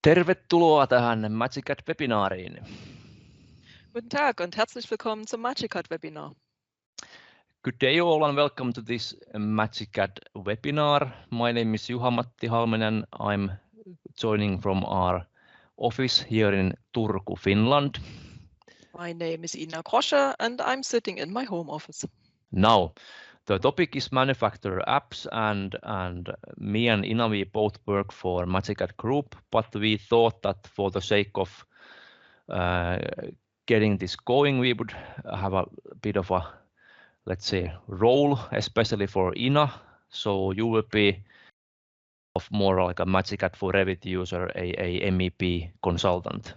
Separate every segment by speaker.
Speaker 1: Tervetuloa tähän MagiCAD-webinaariin.
Speaker 2: Guten Tag und herzlich willkommen zum MagiCAD-Webinar.
Speaker 1: Good day all and welcome to this MagiCAD webinar. My name is Juha-Matti Halminen. I'm joining from our office here in Turku, Finland.
Speaker 2: My name is Grosche and I'm sitting in my home office.
Speaker 1: Now, the topic is manufacturer apps, and me and Ina, we both work for MagiCAD Group, but we thought that for the sake of getting this going, we would have a bit of a, let's say, role, especially for Ina. So you will be of more like a MagiCAD for Revit user, a MEP consultant.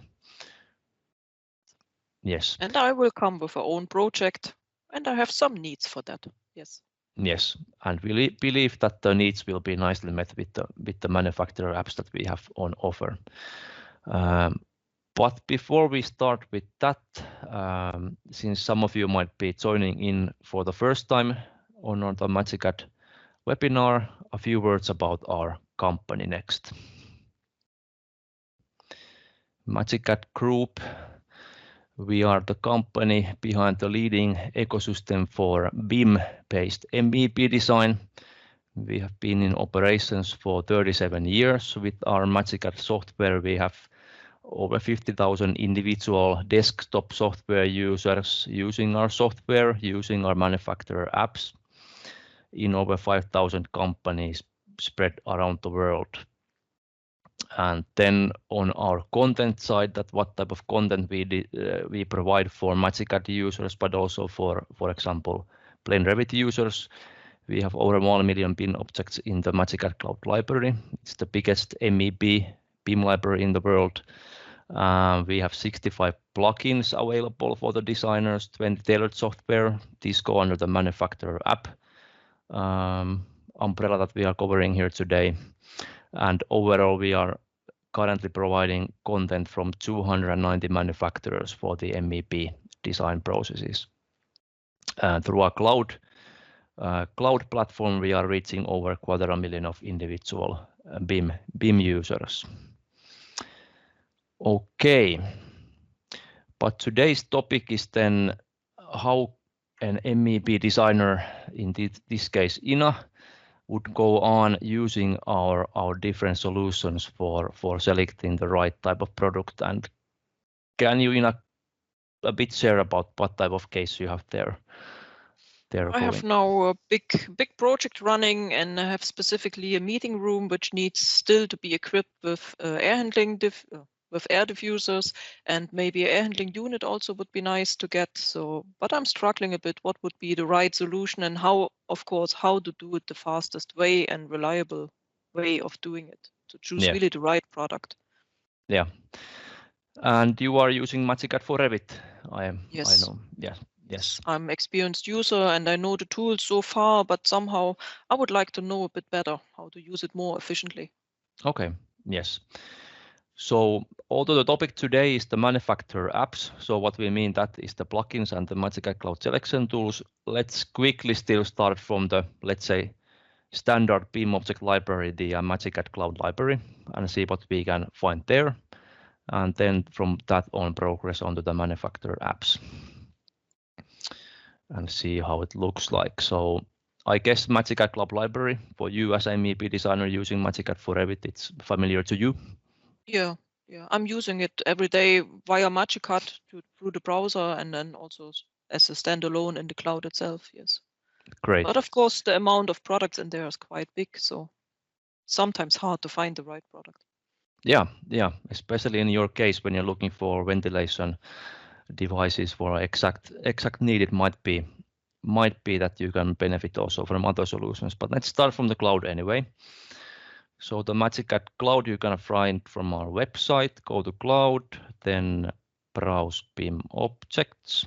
Speaker 1: Yes.
Speaker 2: And I will come with our own project, and I have some needs for that. Yes.
Speaker 1: Yes, and we believe that the needs will be nicely met with the manufacturer apps that we have on offer. But before we start with that, since some of you might be joining in for the first time on the MagiCAD webinar, a few words about our company next. MagiCAD Group, we are the company behind the leading ecosystem for BIM-based MEP design. We have been in operations for 37 years. With our MagiCAD software, we have over 50,000 individual desktop software users using our software, using our manufacturer apps in over 5,000 companies spread around the world. And then on our content side, that what type of content we provide for MagiCAD users, but also for example, plain Revit users. We have over 1 million BIM objects in the MagiCAD Cloud Library. It's the biggest MEP BIM library in the world. We have 65 plugins available for the designers, 20 tailored software. These go under the manufacturer app umbrella that we are covering here today. And overall, we are currently providing content from 290 manufacturers for the MEP design processes. Through our cloud platform, we are reaching over 250,000 of individual BIM users. Okay, but today's topic is then how an MEP designer, in this case Ina, would go on using our different solutions for selecting the right type of product. And can you, Ina, a bit share about what type of case you have there?
Speaker 2: I have now a big project running, and I have specifically a meeting room which needs still to be equipped with air handling with air diffusers, and maybe an air handling unit also would be nice to get. So, but I'm struggling a bit. What would be the right solution, and how to do it the fastest way and reliable way of doing it to choose really the right product.
Speaker 1: Yeah, and you are using MagiCAD for Revit.
Speaker 2: Yes.
Speaker 1: I know. Yes.
Speaker 2: I'm experienced user and I know the tools so far, but somehow I would like to know a bit better how to use it more efficiently.
Speaker 1: Okay. Yes. So although the topic today is the manufacturer apps, so what we mean that is the plugins and the MagiCAD Cloud selection tools, let's quickly still start from the, let's say, standard BIM object library, the MagiCAD Cloud Library, and see what we can find there. And then from that on progress onto the manufacturer apps and see how it looks like. So I guess MagiCAD Cloud Library for you as an MEP designer using MagiCAD for Revit, it's familiar to you.
Speaker 2: Yeah, I'm using it every day via MagiCAD through the browser, and then also as a standalone in the cloud itself. Yes.
Speaker 1: Great.
Speaker 2: But of course, the amount of products in there is quite big, so sometimes hard to find the right product.
Speaker 1: Yeah, especially in your case when you're looking for ventilation devices for exact need, it might be that you can benefit also from other solutions. But let's start from the cloud anyway. So the MagiCAD Cloud you can find from our website. Go to cloud, then browse BIM objects.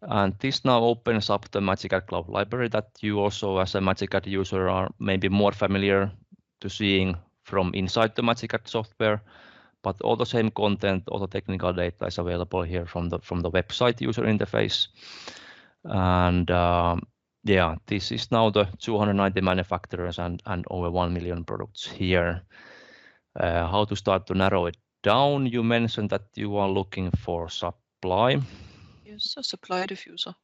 Speaker 1: And this now opens up the MagiCAD Cloud Library that you also as a MagiCAD user are maybe more familiar to seeing from inside the MagiCAD software. But all the same content, all the technical data is available here from the website user interface. And yeah, this is now the 290 manufacturers and over 1 million products here. How to start to narrow it down? You mentioned that you are looking for supply.
Speaker 2: Yes, a supply diffuser.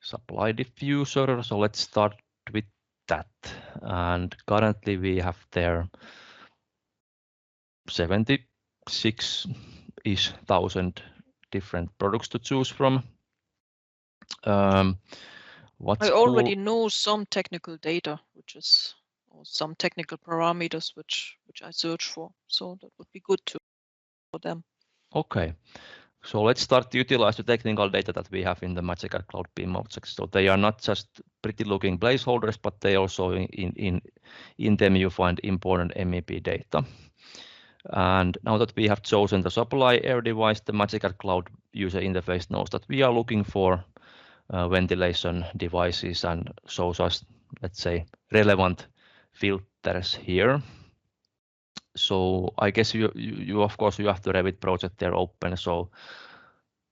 Speaker 1: Supply diffuser. So let's start with that. And currently we have there 76,000 different products to choose from. What's
Speaker 2: I
Speaker 1: cool?
Speaker 2: already know some technical data, which is or some technical parameters which I search for. So that would be good for them.
Speaker 1: Okay. So let's start to utilize the technical data that we have in the MagiCAD Cloud BIM objects. So they are not just pretty looking placeholders, but they also in them you find important MEP data. And now that we have chosen the supply air device, the MagiCAD Cloud user interface knows that we are looking for ventilation devices and shows us, let's say, relevant filters here. So I guess you of course you have the Revit project there open. So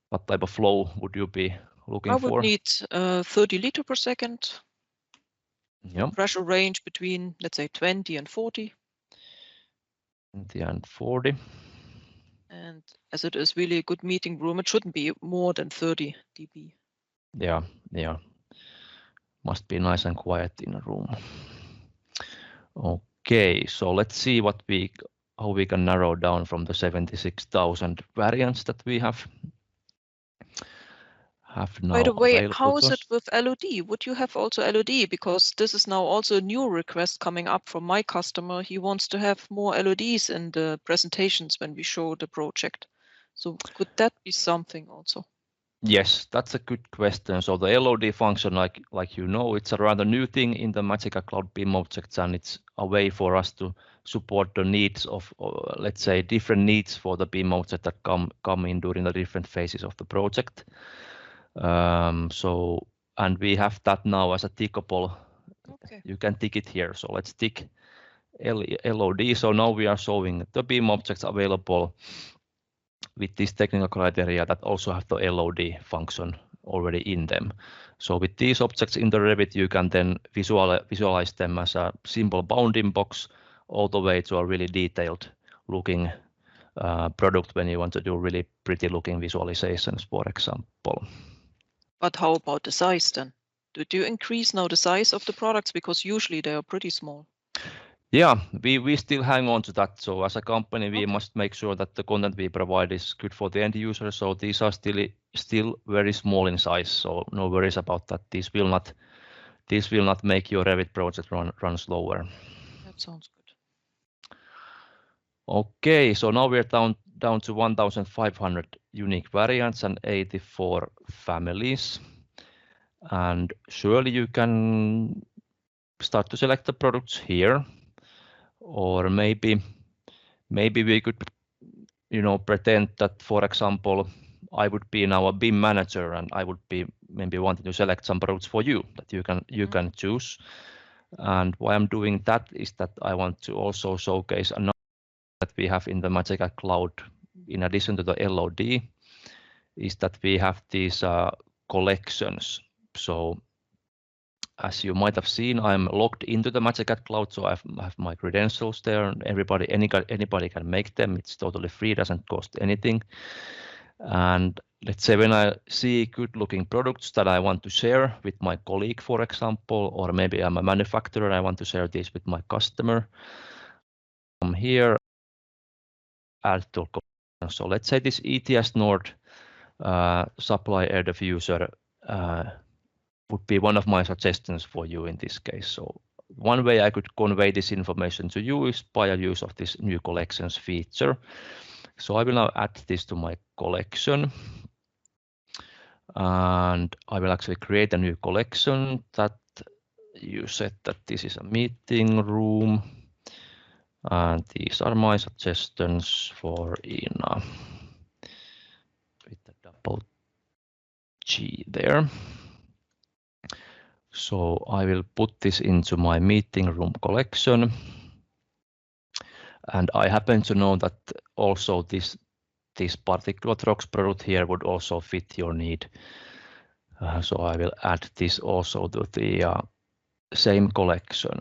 Speaker 1: what type of flow would you be looking for?
Speaker 2: I would need 30 liter per second.
Speaker 1: Yep.
Speaker 2: Pressure range between, let's say, 20 and 40.
Speaker 1: 20 and 40.
Speaker 2: And as it is really a good meeting room, it shouldn't be more than 30 dB.
Speaker 1: Yeah. Must be nice and quiet in a room. Okay, so let's see how we can narrow down from the 76,000 variants that we have now.
Speaker 2: By the way, how is it with LOD? Would you have also LOD? Because this is now also a new request coming up from my customer. He wants to have more LODs in the presentations when we show the project. So could that be something also?
Speaker 1: Yes, that's a good question. So the LOD function, like you know, it's a rather new thing in the MagiCAD Cloud BIM objects, and it's a way for us to support the needs of, let's say, different needs for the BIM object that come in during the different phases of the project. And we have that now as a tickable. Okay. You can tick it here. So let's tick LOD. So now we are showing the BIM objects available with this technical criteria that also have the LOD function already in them. So with these objects in the Revit, you can then visualize them as a simple bounding box all the way to a really detailed looking product when you want to do really pretty looking visualizations, for example.
Speaker 2: But how about the size then? Do you increase now the size of the products? Because usually they are pretty small.
Speaker 1: Yeah, we still hang on to that. So as a company, we must make sure that the content we provide is good for the end user. So these are still very small in size. So no worries about that. This will not make your Revit project run slower.
Speaker 2: That sounds good.
Speaker 1: Okay, so now we're down to 1,500 unique variants and 84 families. And surely you can start to select the products here. Or maybe we could, pretend that, for example, I would be now a BIM manager and I would be maybe wanting to select some products for you that you can choose. And why I'm doing that is that I want to also showcase another that we have in the MagiCAD Cloud, in addition to the LOD, is that we have these collections. So as you might have seen, I'm logged into the MagiCAD Cloud, so I have my credentials there, and anybody can make them. It's totally free, doesn't cost anything. And let's say when I see good-looking products that I want to share with my colleague, for example, or maybe I'm a manufacturer, I want to share this with my customer. I'm here, add to collection. So let's say this ETS Nord supply air diffuser would be one of my suggestions for you in this case. So one way I could convey this information to you is by a use of this new collections feature. So I will now add this to my collection. And I will actually create a new collection that you said that this is a meeting room. And these are my suggestions for Ina with the double G there. So I will put this into my meeting room collection. And I happen to know that also this particular Trox product here would also fit your need. So I will add this also to the same collection.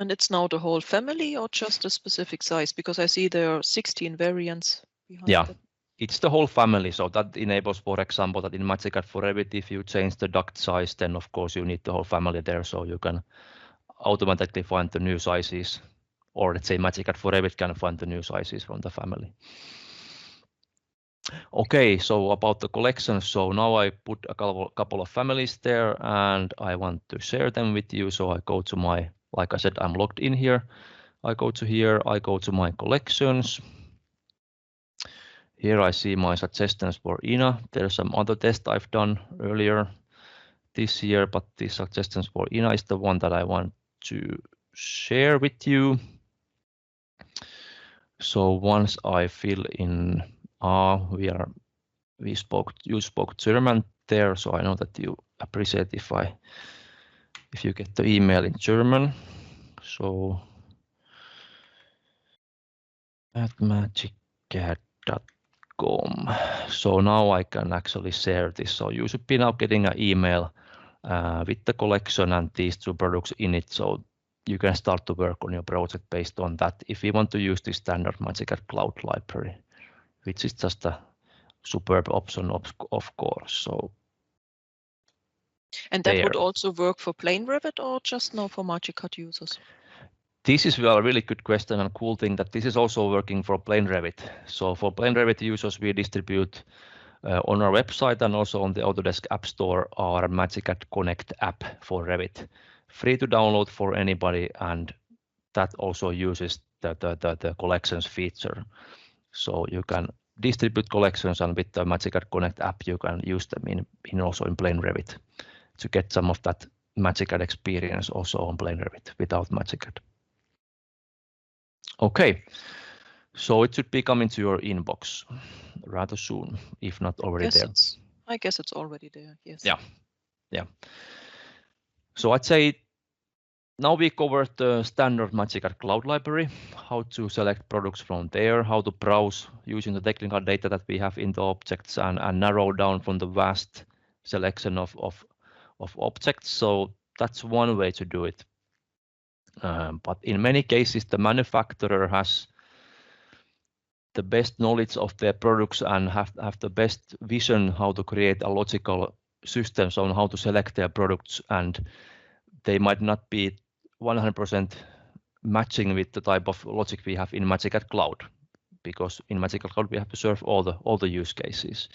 Speaker 2: And it's now the whole family or just a specific size? Because I see there are 16 variants behind that.
Speaker 1: It's the whole family. So that enables, for example, that in MagiCAD for Revit, if you change the duct size, then of course you need the whole family there. So you can automatically find the new sizes, or let's say MagiCAD for Revit can find the new sizes from the family. Okay, so about the collection. So now I put a couple of families there and I want to share them with you. So I go to my, like I said, I'm logged in here. I go to here, I go to my collections. Here I see my suggestions for Ina. There's some other test I've done earlier this year, but the suggestions for Ina is the one that I want to share with you. So once I fill in, you spoke German there, so I know that you appreciate if you get the email in German. So at magicad.com. So now I can actually share this. So you should be now getting an email with the collection and these two products in it. So you can start to work on your project based on that if you want to use the standard MagiCAD Cloud library, which is just a superb option, of course. So,
Speaker 2: and that would also work for plain Revit or just now for MagiCAD users?
Speaker 1: This is a really good question and cool thing that this is also working for plain Revit. So for plain Revit users, we distribute on our website and also on the Autodesk App Store our MagiCAD Connect app for Revit, free to download for anybody, and that also uses the collections feature. So you can distribute collections, and with the MagiCAD Connect app, you can use them also in plain Revit to get some of that MagiCAD experience also on plain Revit without MagiCAD. Okay, so it should be coming to your inbox rather soon, if not already there.
Speaker 2: I guess it's already there, yes.
Speaker 1: Yeah. So I'd say now we covered the standard MagiCAD Cloud library, how to select products from there, how to browse using the technical data that we have in the objects and narrow down from the vast selection of objects. So that's one way to do it. But in many cases, the manufacturer has the best knowledge of their products and have the best vision how to create a logical system on how to select their products, and they might not be 100% matching with the type of logic we have in MagiCAD Cloud, because in MagiCAD Cloud we have to serve all the use cases.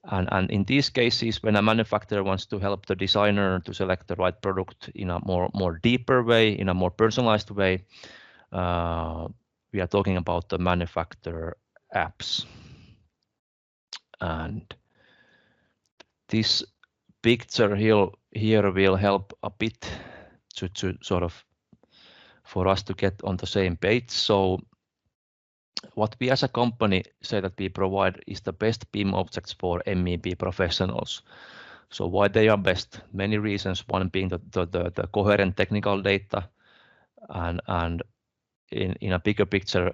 Speaker 1: And in these cases, when a manufacturer wants to help the designer to select the right product in a more deeper way, in a more personalized way, we are talking about the manufacturer apps. And this picture here will help a bit to sort of for us to get on the same page. So what we as a company say that we provide is the best BIM objects for MEP professionals. So why they are best? Many reasons. One being the coherent technical data, and in a bigger picture,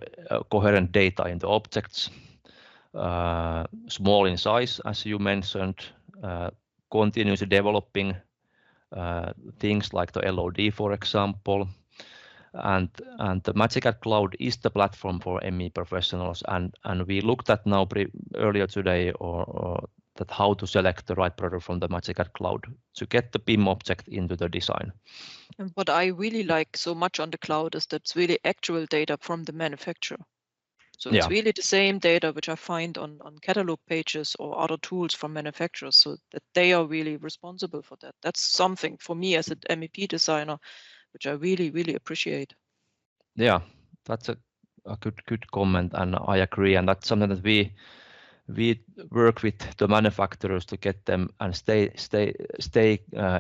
Speaker 1: coherent data in the objects, small in size, as you mentioned, continuously developing things like the LOD, for example. And the MagiCAD Cloud is the platform for ME professionals, and we looked at now earlier today or that how to select the right product from the MagiCAD Cloud to get the BIM object into the design.
Speaker 2: And what I really like so much on the cloud is that it's really actual data from the manufacturer. So it's really the same data which I find on catalog pages or other tools from manufacturers, so that they are really responsible for that. That's something for me as an MEP designer, which I really, really appreciate.
Speaker 1: Yeah, that's a good comment, and I agree. And that's something that we work with the manufacturers to get them and stay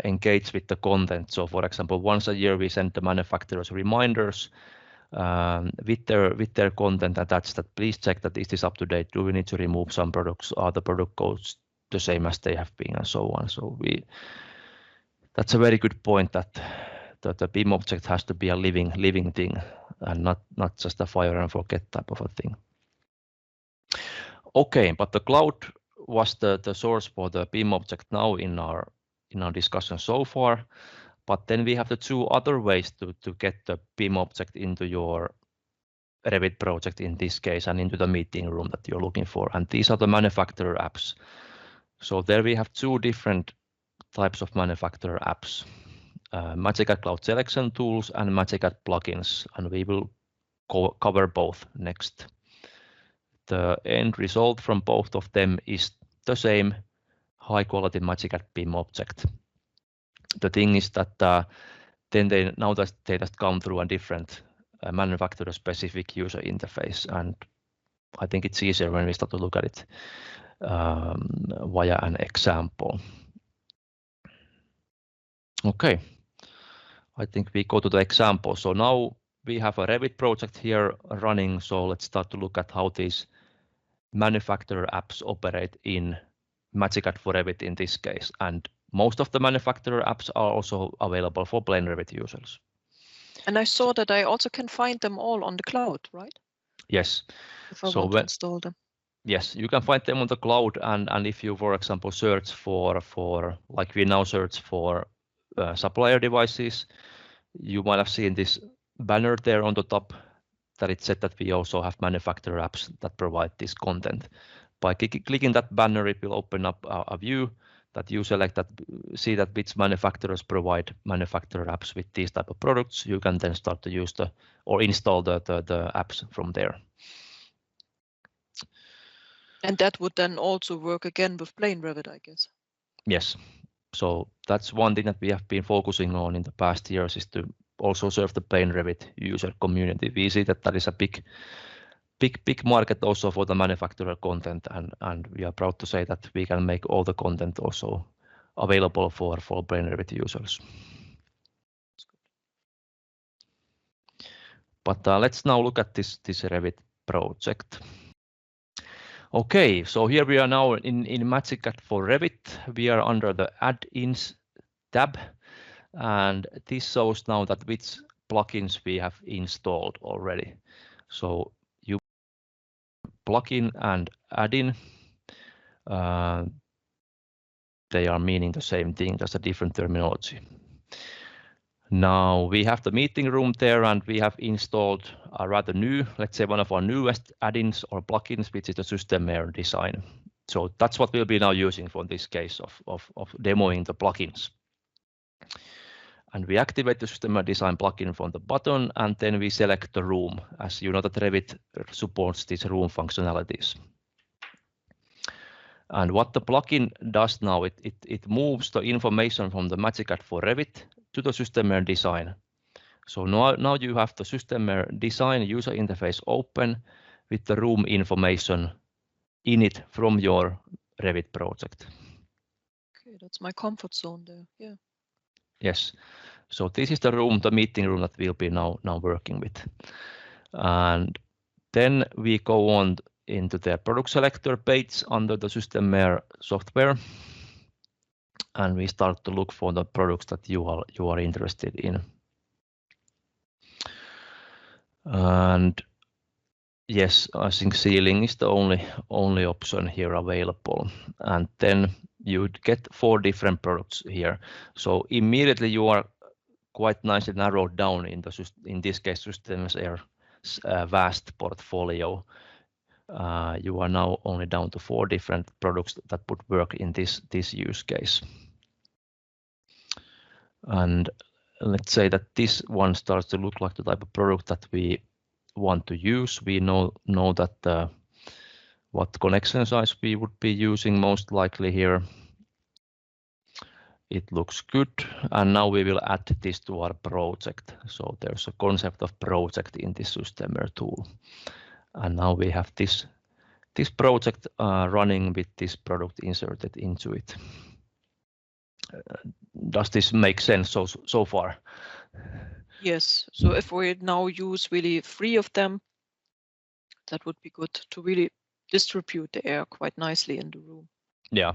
Speaker 1: engaged with the content. So, for example, once a year we send the manufacturers reminders with their content attached that please check that is this up to date. Do we need to remove some products? Are the product codes the same as they have been, and so on. So that's a very good point that the BIM object has to be a living thing and not just a fire and forget type of a thing. Okay, but the cloud was the source for the BIM object now in our discussion so far. But then we have the two other ways to get the BIM object into your Revit project in this case and into the meeting room that you're looking for. And these are the manufacturer apps. So there we have two different types of manufacturer apps, MagiCAD Cloud Selection Tools and MagiCAD Plugins, and we will cover both next. The end result from both of them is the same high quality MagiCAD BIM object. The thing is that then they just come through a different manufacturer specific user interface, and I think it's easier when we start to look at it via an example. Okay, I think we go to the example. So now we have a Revit project here running, so let's start to look at how these manufacturer apps operate in MagiCAD for Revit in this case, and most of the manufacturer apps are also available for plain Revit users.
Speaker 2: And I saw that I also can find them all on the cloud, right?
Speaker 1: Yes.
Speaker 2: If I want to install them.
Speaker 1: Yes, you can find them on the cloud, and if you, for example, search for like we now search for supplier devices, you might have seen this banner there on the top that it said that we also have manufacturer apps that provide this content. By clicking that banner, it will open up a view that you select that, see that which manufacturers provide manufacturer apps with these type of products. You can then start to use or install the apps from there.
Speaker 2: And that would then also work again with plain Revit, I guess.
Speaker 1: Yes. So that's one thing that we have been focusing on in the past years, is to also serve the plain Revit user community. We see that is a big market also for the manufacturer content, and we are proud to say that we can make all the content also available for plain Revit users. But let's now look at this Revit project. Okay, so here we are now in MagiCAD for Revit. We are under the Add-ins tab, and this shows now that which plugins we have installed already. So you plugin and add-in, they are meaning the same thing, just a different terminology. Now we have the meeting room there, and we have installed a rather new, let's say one of our newest add-ins or plugins, which is the Systemair design. So that's what we'll be now using for this case of demoing the plugins. And we activate the Systemair design plugin from the button, and then we select the room. As you know that Revit supports these room functionalities. And what the plugin does now, it moves the information from the MagiCAD for Revit to the Systemair design. So now you have the Systemair design user interface open with the room information in it from your Revit project.
Speaker 2: Okay, that's my comfort zone there. Yeah.
Speaker 1: Yes. So this is the room, the meeting room that we'll be now working with. And then we go on into the product selector page under the Systemair software, and we start to look for the products that you are interested in. And yes, I think ceiling is the only option here available, and then you would get 4 different products here. So immediately you are quite nicely narrowed down in this case Systemair's vast portfolio. You are now only down to 4 different products that would work in this use case. And let's say that this one starts to look like the type of product that we want to use. We know that what connection size we would be using most likely here. It looks good, and now we will add this to our project. So there's a concept of project in this Systemair tool. And now we have this project running with this product inserted into it. Does this make sense so far?
Speaker 2: Yes. So if we now use really 3 of them, that would be good to really distribute the air quite nicely in the room.
Speaker 1: Yeah,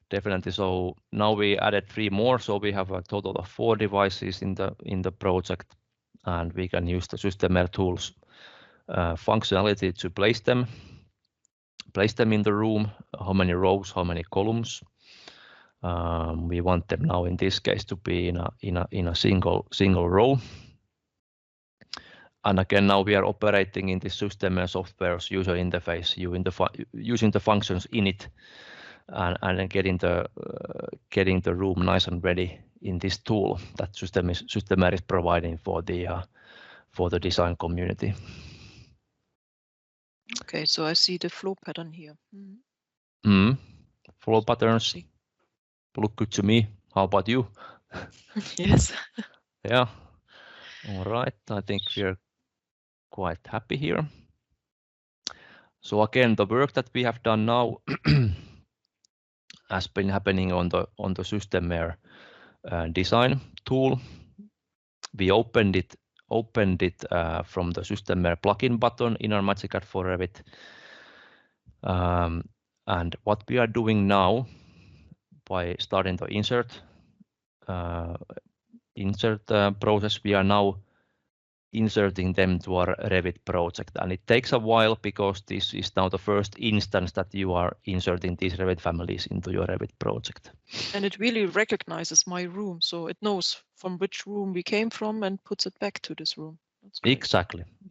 Speaker 1: definitely. So now we added 3 more, so we have a total of 4 devices in the project, and we can use the Systemair tools functionality to place them in the room, how many rows, how many columns, We want them now in this case to be in a single row. And again, now we are operating in this system and software's user interface using the functions in it, and then getting the room nice and ready in this tool that Systemair is providing for the design community.
Speaker 2: Okay, so I see the flow pattern here.
Speaker 1: Flow patterns look good to me. How about you?
Speaker 2: Yes.
Speaker 1: Yeah. All right. I think we're quite happy here. So again, the work that we have done now has been happening on the Systemair design tool. We opened it from the Systemair plugin button in our MagiCAD for Revit. And what we are doing now by starting the insert process, we are now inserting them to our Revit project, and it takes a while because this is now the first instance that you are inserting these Revit families into your Revit project.
Speaker 2: And it really recognizes my room, so it knows from which room we came from and puts it back to this room. That's great.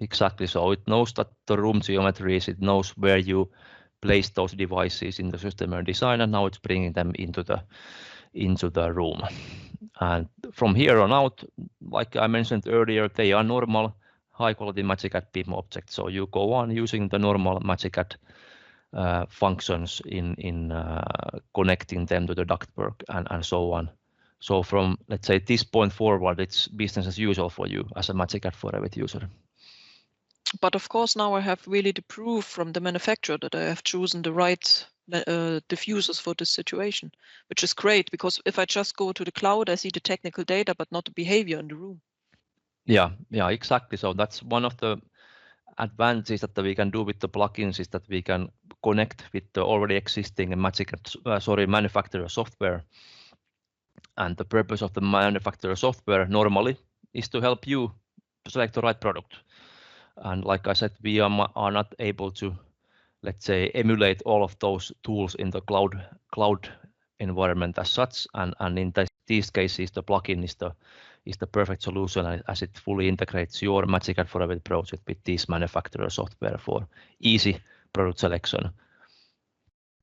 Speaker 1: Exactly. So it knows that the room geometries, it knows where you place those devices in the Systemair design, and now it's bringing them into the room. And from here on out, like I mentioned earlier, they are normal high-quality MagiCAD BIM objects. So you go on using the normal MagiCAD functions in connecting them to the ductwork and so on. So from, let's say, this point forward, it's business as usual for you as a MagiCAD for Revit user.
Speaker 2: But of course, now I have really the proof from the manufacturer that I have chosen the right diffusers for this situation, which is great, because if I just go to the cloud, I see the technical data, but not the behavior in the room.
Speaker 1: Yeah, exactly. So that's one of the advantages that we can do with the plugins, is that we can connect with the already existing MagiCAD, manufacturer software. And the purpose of the manufacturer software normally is to help you select the right product. And like I said, we are not able to, let's say, emulate all of those tools in the cloud environment as such. And in these cases, the plugin is the perfect solution, as it fully integrates your MagiCAD for Revit project with this manufacturer software for easy product selection.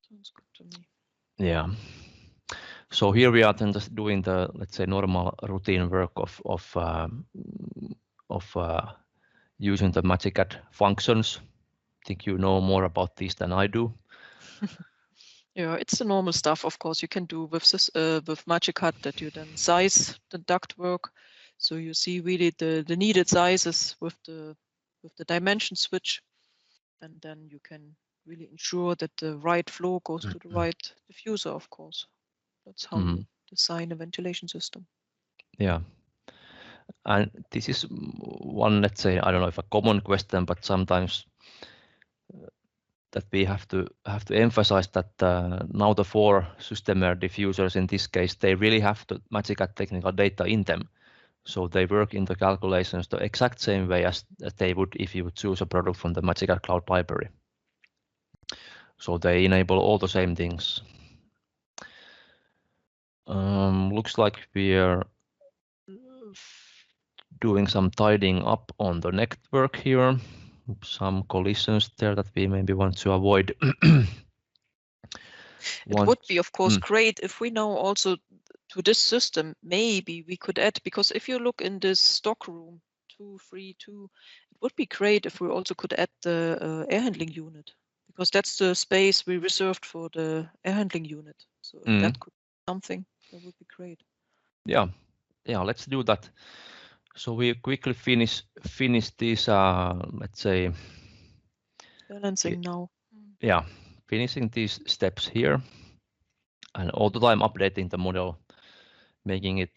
Speaker 2: Sounds good to me.
Speaker 1: Yeah. So here we are then just doing the, let's say, normal routine work of using the MagiCAD functions. I think you know more about these than I do.
Speaker 2: Yeah, it's the normal stuff, of course, you can do with this with MagiCAD, that you then size the ductwork, so you see really the needed sizes with the dimension switch, and then you can really ensure that the right flow goes to the right diffuser. Of course, that's how you design a ventilation system.
Speaker 1: Yeah, and this is one, let's say, I don't know if a common question, but sometimes that we have to emphasize that now the 4 Systemair diffusers in this case, they really have the MagiCAD technical data in them. So they work in the calculations the exact same way as they would if you would choose a product from the MagiCAD Cloud Library. So they enable all the same things. Looks like we are doing some tidying up on the network here. Some collisions there that we maybe want to avoid.
Speaker 2: It would be, of course, great if we now also to this system, maybe we could add, because if you look in this stock room 232, it would be great if we also could add the air handling unit, because that's the space we reserved for the air handling unit. So if that could be something, that would be great.
Speaker 1: Yeah, let's do that. So we quickly finish this, let's say,
Speaker 2: balancing now.
Speaker 1: Yeah, finishing these steps here, and all the time updating the model, making it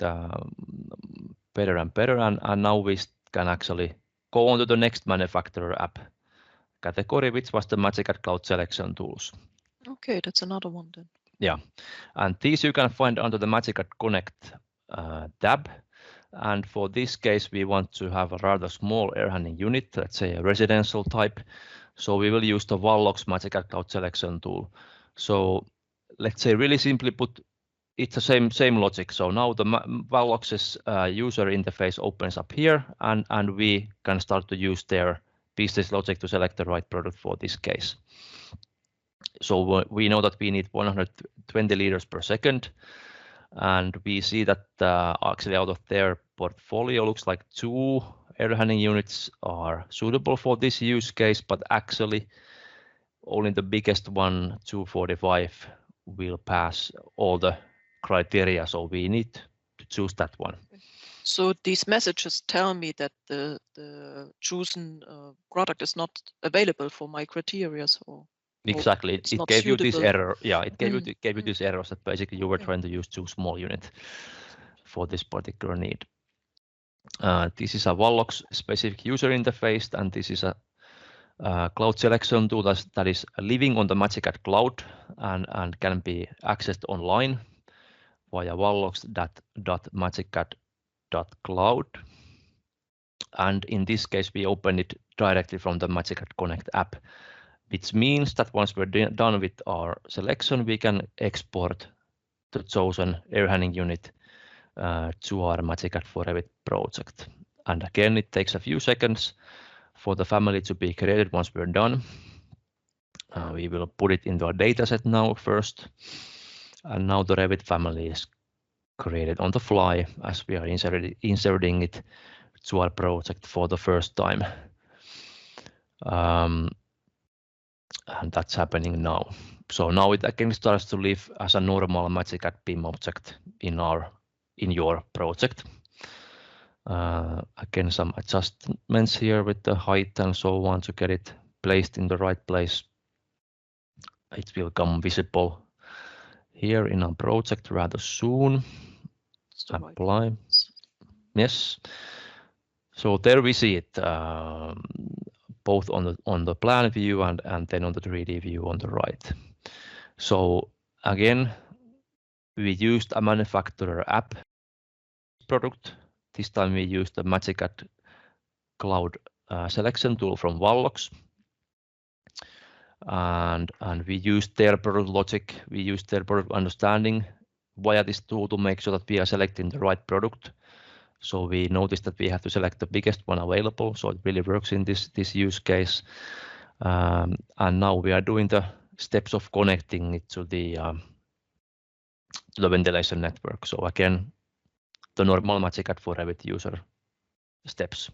Speaker 1: better and better. And now we can actually go on to the next manufacturer app category, which was the MagiCAD Cloud Selection Tools.
Speaker 2: Okay, that's another one then.
Speaker 1: Yeah, and these you can find under the MagiCAD Connect tab. And for this case, we want to have a rather small air handling unit, let's say a residential type. So we will use the Wallox MagiCAD Cloud Selection tool. So let's say really simply put, it's the same logic. So now the Vallox's user interface opens up here, and we can start to use their business logic to select the right product for this case. So we know that we need 120 liters per second, and we see that actually out of their portfolio looks like 2 air handling units are suitable for this use case, but actually only the biggest one, 245, will pass all the criteria, so we need to choose that one.
Speaker 2: So these messages tell me that the chosen product is not available for my criteria. So
Speaker 1: exactly, it gave you this error. Yeah, it gave you this error that basically you were trying to use too small unit for this particular need. This is a Vallox specific user interface, and this is a cloud selection tool that is living on the MagiCAD cloud and can be accessed online via vallox.magicad.cloud. And in this case, we open it directly from the MagiCAD Connect app, which means that once we're done with our selection, we can export the chosen air handling unit to our MagiCAD for Revit project. And again, it takes a few seconds for the family to be created once we're done. We will put it into our dataset now first. And now the Revit family is created on the fly as we are inserting it to our project for the first time. And that's happening now. So now it again starts to live as a normal MagiCAD BIM object in your project. Again, some adjustments here with the height and so on to get it placed in the right place. It will come visible here in our project rather soon. Apply. Yes. So there we see it, both on the plan view and then on the 3D view on the right. So again, we used a manufacturer app product. This time we used the MagiCAD Cloud selection tool from Vallox. And we used their product logic, we used their product understanding via this tool to make sure that we are selecting the right product. So we noticed that we have to select the biggest one available, so it really works in this use case. And now we are doing the steps of connecting it to the ventilation network. So again, the normal MagiCAD for Revit user steps.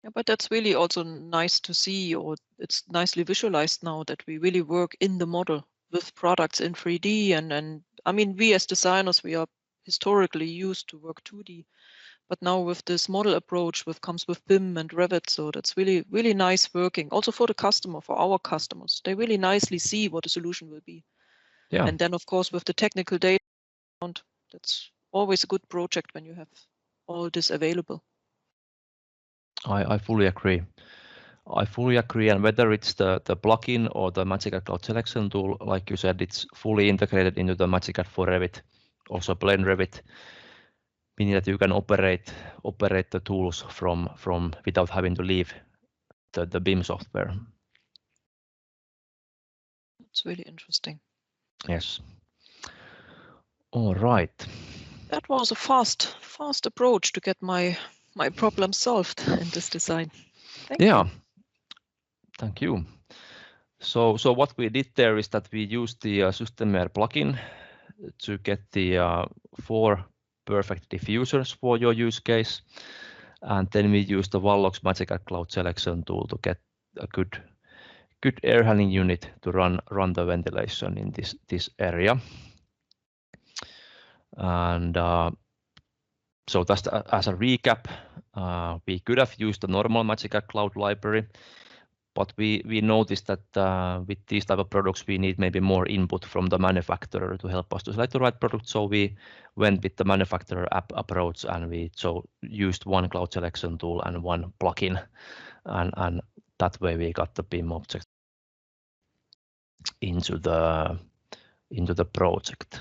Speaker 2: Yeah, but that's really also nice to see, or it's nicely visualized now that we really work in the model with products in 3D. And I mean, we as designers, we are historically used to work 2D, but now with this model approach comes with BIM and Revit, so that's really, really nice working. Also for the customer, for our customers, they really nicely see what the solution will be. Yeah. And then of course with the technical data, that's always a good project when you have all this available.
Speaker 1: I fully agree. And whether it's the plugin or the MagiCAD Cloud Selection tool, like you said, it's fully integrated into the MagiCAD for Revit, also plain Revit, meaning that you can operate the tools from without having to leave the BIM software.
Speaker 2: It's really interesting.
Speaker 1: Yes. All right.
Speaker 2: That was a fast approach to get my problem solved in this design. Thank you.
Speaker 1: Thank you. So what we did there is that we used the SystemAir plugin to get the 4 perfect diffusers for your use case, and then we used the Vallox MagiCAD Cloud Selection tool to get a good air handling unit to run the ventilation in this area. And so that's as a recap, we could have used the normal MagiCAD Cloud library, but we noticed that with these type of products, we need maybe more input from the manufacturer to help us to select the right product. So we went with the manufacturer app approach, and we used one cloud selection tool and one plugin, and that way we got the BIM object into the project.